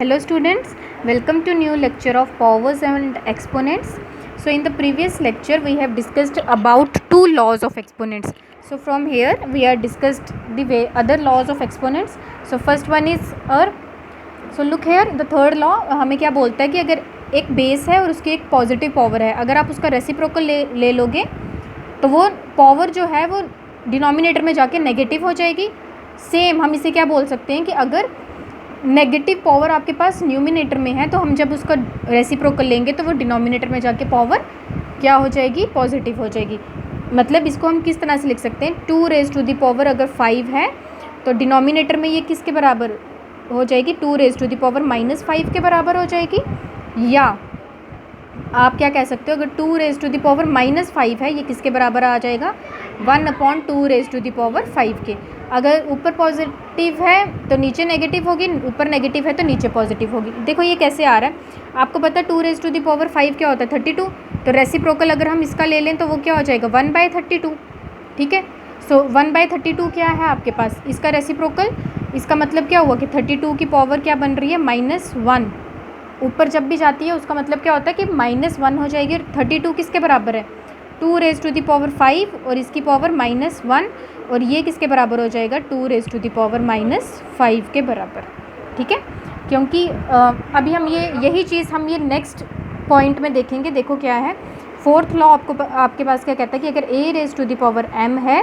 Hello students, welcome to new lecture of powers and exponents. So in the previous lecture we have discussed about two laws of exponents. So from here we are discussed the other laws of exponents. So first one is so look here, the third law हमें क्या बोलता है कि अगर एक base है और उसकी एक पॉजिटिव पावर है, अगर आप उसका रेसिप्रोकल ले लोगे तो वो पावर जो है वो डिनोमिनेटर में जाके नेगेटिव हो जाएगी. सेम हम इसे क्या बोल सकते हैं कि अगर नेगेटिव पावर आपके पास न्यूमिनेटर में है तो हम जब उसका रेसिप्रोकल लेंगे तो वो डिनोमिनेटर में जाके पावर क्या हो जाएगी, पॉजिटिव हो जाएगी. मतलब इसको हम किस तरह से लिख सकते हैं, 2 रेज़ टू द पावर अगर 5 है तो डिनोमिनेटर में ये किसके बराबर हो जाएगी, 2 रेज़ टू द पावर -5 के बराबर हो जाएगी. या आप क्या कह सकते हो, अगर 2 रेज़ टू द पावर -5 है ये किसके बराबर आ जाएगा, 1/2 रेज़ टू द पावर 5 के. अगर ऊपर पॉजिटिव है तो नीचे नेगेटिव होगी, ऊपर नेगेटिव है तो नीचे पॉजिटिव होगी. देखो ये कैसे आ रहा है, आपको पता है 2 रेज़ टू द पावर 5 क्या होता है, 32. तो रेसिप्रोकल अगर हम इसका ले लें तो वो क्या हो जाएगा, 1/32. ठीक है. सो 1/32 क्या है आपके पास, इसका रेसिप्रोकल. इसका मतलब क्या हुआ कि 32 की पावर क्या बन रही है, -1. ऊपर जब भी जाती है उसका मतलब क्या होता है कि -1 हो जाएगी. और 32 किसके बराबर है, 2 रेज़ टू द पावर 5 और इसकी पावर -1, और ये किसके बराबर हो जाएगा, 2 रेज़ टू द पावर -5 के बराबर. ठीक है. क्योंकि अभी हम यही चीज़ हम ये नेक्स्ट पॉइंट में देखेंगे. देखो क्या है, फोर्थ लॉ आपके पास क्या कहता है कि अगर a raise to the power m है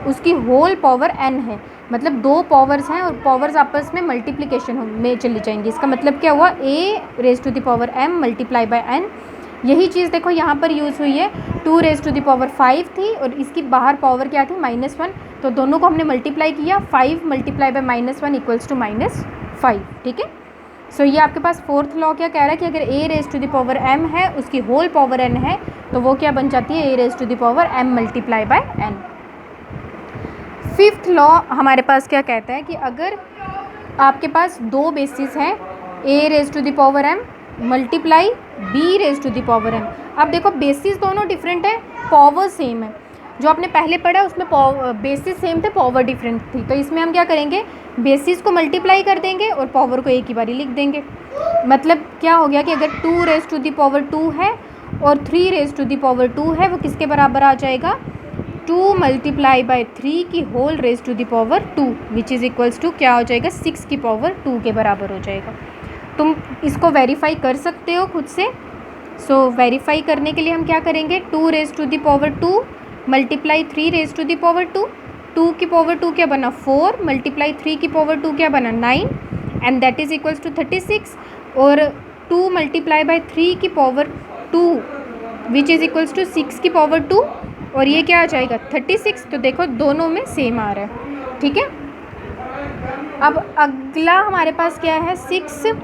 उसकी होल पावर n है, मतलब दो पावर्स हैं और पावर्स आपस में मल्टीप्लिकेशन में चली जाएंगी. इसका मतलब क्या हुआ, a raise to the power m multiply by n. यही चीज़ देखो यहाँ पर यूज़ हुई है, 2 रेज़ टू द पावर 5 थी और इसकी बाहर पावर क्या थी, -1. तो दोनों को हमने मल्टीप्लाई किया, 5 मल्टीप्लाई बाय -1 इक्वल्स टू -5. ठीक है. सो ये आपके पास फोर्थ लॉ क्या कह रहा है कि अगर a raise to the power m है उसकी होल पावर n है तो वो क्या बन जाती है, a raise to the power m multiply by n. Fifth law हमारे पास क्या कहता है कि अगर आपके पास दो बेसिस हैं, a raise to the power m मल्टीप्लाई b raise to the power m. अब देखो बेसिस दोनों डिफरेंट है, पावर सेम है. जो आपने पहले पढ़ा उसमें बेसिस सेम थे, पावर डिफरेंट थी. तो इसमें हम क्या करेंगे, बेसिस को मल्टीप्लाई कर देंगे और पावर को एक ही बारी लिख देंगे. मतलब क्या हो गया कि अगर 2 रेज़ टू द पावर 2 है और 3 रेज़ टू द पावर 2 है, वो किसके बराबर आ जाएगा, 2 मल्टीप्लाई बाय 3 की whole raise to the power 2 which is equals to क्या हो जाएगा, 6 की पावर 2 के बराबर हो जाएगा. तुम इसको वेरीफाई कर सकते हो खुद से. सो वेरीफाई करने के लिए हम क्या करेंगे, 2 रेज़ टू द पावर 2 मल्टीप्लाई 3 रेज़ टू द पावर 2. 2 की पावर 2 क्या बना, 4 मल्टीप्लाई 3 की पावर 2 क्या बना, 9 and that is equals to 36. और 2 मल्टीप्लाई बाय 3 की power 2 which is equals to 6 की पावर 2, और ये क्या आ जाएगा, 36. तो देखो दोनों में सेम आ रहा है. ठीक है. अब अगला हमारे पास क्या है, 6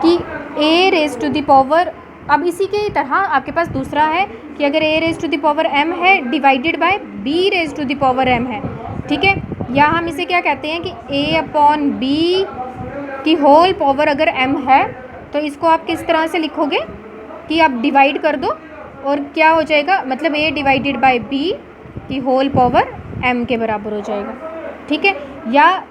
कि a raise to the power. अब इसी के तरह आपके पास दूसरा है कि अगर a raise to the power m है divided by b raise to the power m है. ठीक है. या हम इसे क्या कहते हैं कि a/b की होल पावर अगर m है तो इसको आप किस तरह से लिखोगे कि आप डिवाइड कर दो और क्या हो जाएगा, मतलब a डिवाइडेड बाय b की होल पावर m के बराबर हो जाएगा. ठीक है. या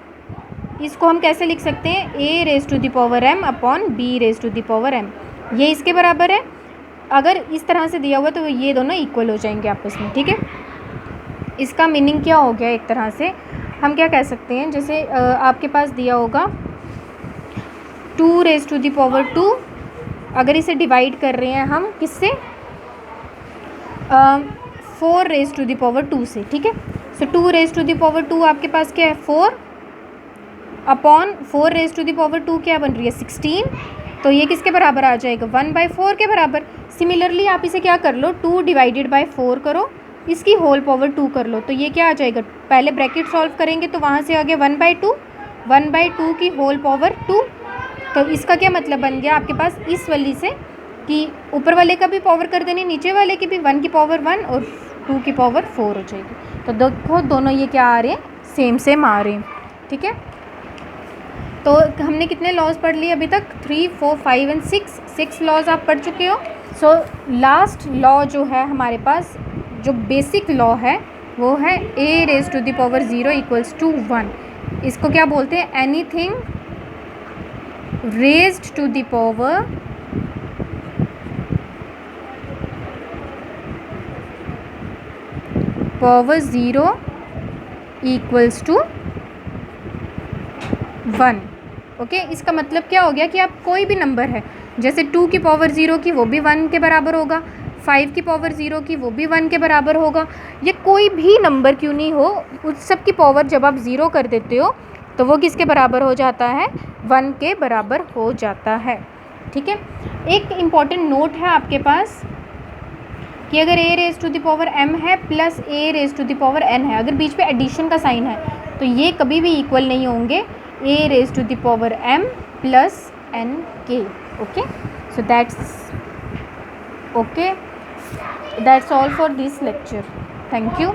इसको हम कैसे लिख सकते हैं, a raise to the power m upon b raise to the power m. ये इसके बराबर है. अगर इस तरह से दिया हुआ तो ये दोनों इक्वल हो जाएंगे आपस में. ठीक है. इसका मीनिंग क्या हो गया, एक तरह से हम क्या कह सकते हैं, जैसे आपके पास दिया होगा 2 रेज़ टू द पावर 2, अगर इसे डिवाइड कर रहे हैं हम किससे, 4 रेज़ टू द पावर 2 से. ठीक है. So 2 raise to the power 2 आपके पास क्या है, 4 upon 4 raise to the power 2 क्या बन रही है, 16. तो ये किसके बराबर आ जाएगा, 1/4 के बराबर. सिमिलरली आप इसे क्या कर लो, 2 डिवाइडेड बाय 4 करो, इसकी होल पावर 2 कर लो, तो ये क्या आ जाएगा, पहले ब्रैकेट सॉल्व करेंगे तो वहाँ से आ गया 1/2 की होल पावर 2. तो इसका क्या मतलब बन गया आपके पास इस वाली से कि ऊपर वाले का भी पावर कर देनी, नीचे वाले की भी, 1 की पावर 1 और 2 की पावर 4 हो जाएगी. तो देखो दोनों ये क्या आ रहे हैं, सेम आ रहे हैं. ठीक है. तो हमने कितने लॉज पढ़ लिए अभी तक, 3, 4, 5 एंड 6 लॉज आप पढ़ चुके हो. सो लास्ट लॉ जो है हमारे पास, जो बेसिक लॉ है वो है a raise to the power 0 equals to 1. इसको क्या बोलते हैं, anything raised to the power power 0 equals to 1। Okay, इसका मतलब क्या हो गया कि आप कोई भी नंबर है, जैसे 2 की पावर 0 की वो भी 1 के बराबर होगा, 5 की पावर 0 की वो भी 1 के बराबर होगा, ये कोई भी नंबर क्यों नहीं हो, उस सब की पावर जब आप 0 कर देते हो तो वो किसके बराबर हो जाता है, 1 के बराबर हो जाता है। ठीक है, एक इम्पॉर्टेंट नोट है आपके पास कि अगर a raise to the power m है plus a raise to the power n है, अगर बीच पे एडिशन का साइन है तो ये कभी भी इक्वल नहीं होंगे a raise to the power m plus n के। Okay, so that's all for this lecture. Thank you.